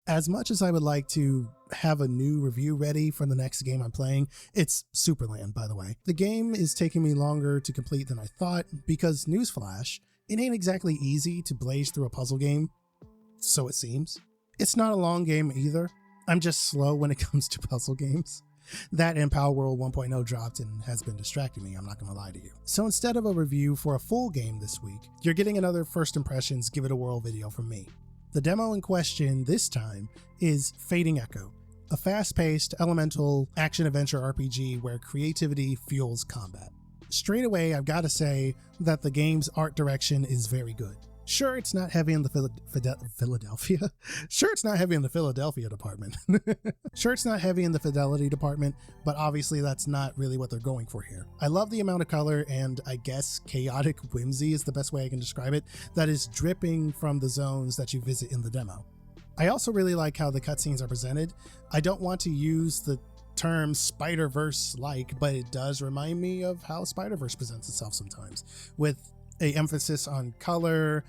As much as I would like to have a new review ready for the next game I'm playing, it's Superland, by the way. The game is taking me longer to complete than I thought because, newsflash, it ain't exactly easy to blaze through a puzzle game, so it seems. It's not a long game either. I'm just slow when it comes to puzzle games. That and Whirl 1.0 dropped and has been distracting me, I'm not gonna lie to you. So instead of a review for a full game this week, you're getting another first impressions give it a whirl video from me. The demo in question this time is Fading Echo, a fast-paced, elemental action-adventure RPG where creativity fuels combat. Straight away, I've got to say that the game's art direction is very good. Sure, it's not heavy in the Philadelphia. Sure, it's not heavy in the Philadelphia department. Sure, it's not heavy in the fidelity department, but obviously that's not really what they're going for here. I love the amount of color and I guess chaotic whimsy is the best way I can describe it, that is dripping from the zones that you visit in the demo. I also really like how the cutscenes are presented. I don't want to use the term Spider-Verse-like, but it does remind me of how Spider-Verse presents itself sometimes, with a emphasis on color,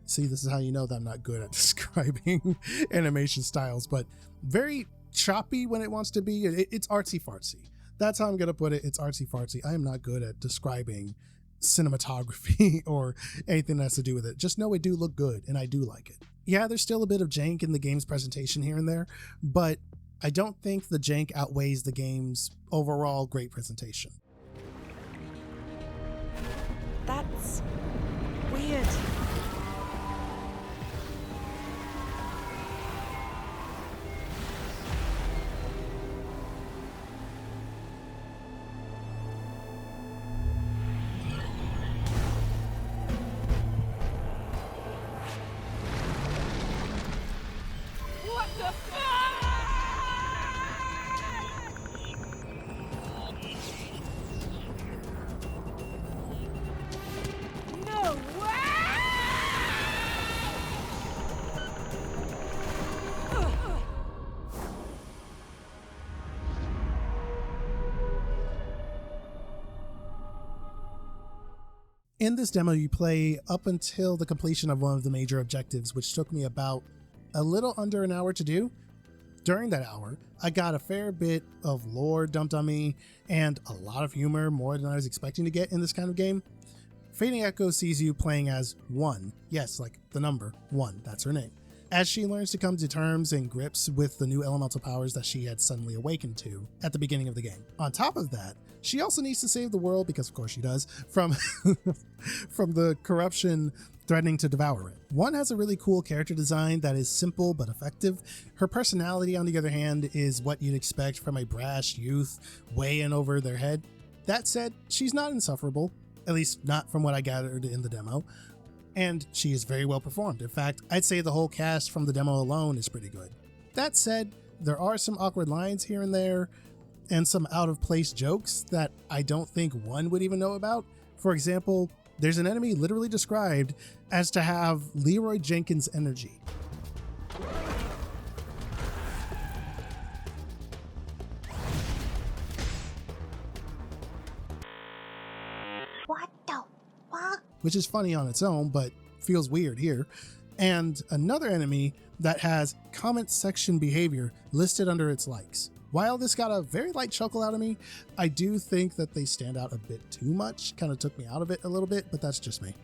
see, this is how you know that I'm not good at describing animation styles, but very choppy when it wants to be. It's artsy fartsy. That's how I'm gonna put it. It's artsy fartsy. I am not good at describing cinematography or anything that has to do with it. Just know it do look good and I do like it. Yeah, there's still a bit of jank in the game's presentation here and there, but I don't think the jank outweighs the game's overall great presentation. That's weird. What the fuck? No way! In this demo, you play up until the completion of one of the major objectives, which took me about a little under an hour to do. During that hour, I got a fair bit of lore dumped on me and a lot of humor, more than I was expecting to get in this kind of game. Fading Echo sees you playing as One. Yes, like the number 1, that's her name. As she learns to come to terms and grips with the new elemental powers that she had suddenly awakened to at the beginning of the game. On top of that, she also needs to save the world, because of course she does, from the corruption threatening to devour it. One has a really cool character design that is simple but effective. Her personality, on the other hand, is what you'd expect from a brash youth way in over their head. That said, she's not insufferable, at least not from what I gathered in the demo, and she is very well performed. In fact, I'd say the whole cast from the demo alone is pretty good. That said, there are some awkward lines here and there, and some out-of-place jokes that I don't think one would even know about. For example, there's an enemy literally described as to have Leroy Jenkins energy. What the fuck? Which is funny on its own, but feels weird here. And another enemy that has comment section behavior listed under its likes. While this got a very light chuckle out of me, I do think that they stand out a bit too much. Kind of took me out of it a little bit, but that's just me.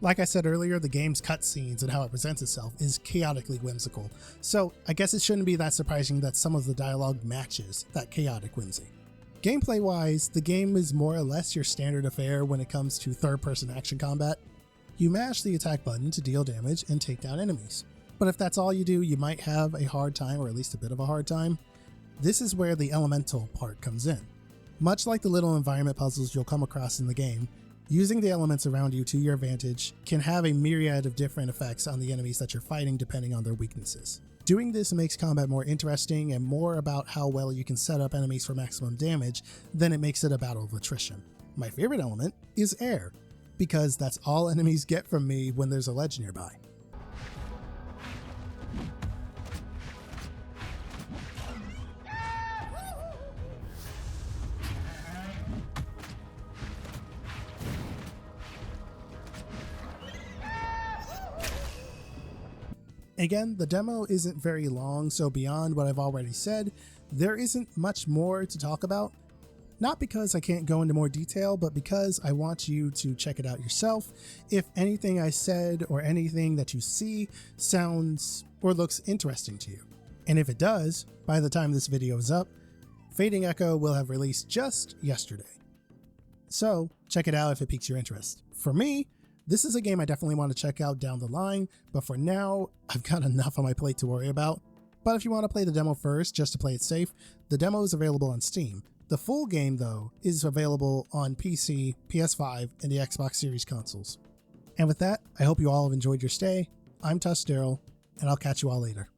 Like I said earlier, the game's cutscenes and how it presents itself is chaotically whimsical. So I guess it shouldn't be that surprising that some of the dialogue matches that chaotic whimsy. Gameplay wise, the game is more or less your standard affair when it comes to third-person action combat. You mash the attack button to deal damage and take down enemies. But if that's all you do, you might have a hard time, or at least a bit of a hard time. This is where the elemental part comes in. Much like the little environment puzzles you'll come across in the game, using the elements around you to your advantage can have a myriad of different effects on the enemies that you're fighting depending on their weaknesses. Doing this makes combat more interesting and more about how well you can set up enemies for maximum damage than it makes it a battle of attrition. My favorite element is air, because that's all enemies get from me when there's a ledge nearby. Again, the demo isn't very long, so beyond what I've already said, there isn't much more to talk about. Not because I can't go into more detail, but because I want you to check it out yourself. If anything I said or anything that you see sounds or looks interesting to you. And if it does, by the time this video is up, Fading Echo will have released just yesterday. So check it out if it piques your interest. For me, this is a game I definitely want to check out down the line, but for now, I've got enough on my plate to worry about. But if you want to play the demo first, just to play it safe, the demo is available on Steam. The full game, though, is available on PC, PS5, and the Xbox Series consoles. And with that, I hope you all have enjoyed your stay. I'm TUSDarryl, and I'll catch you all later.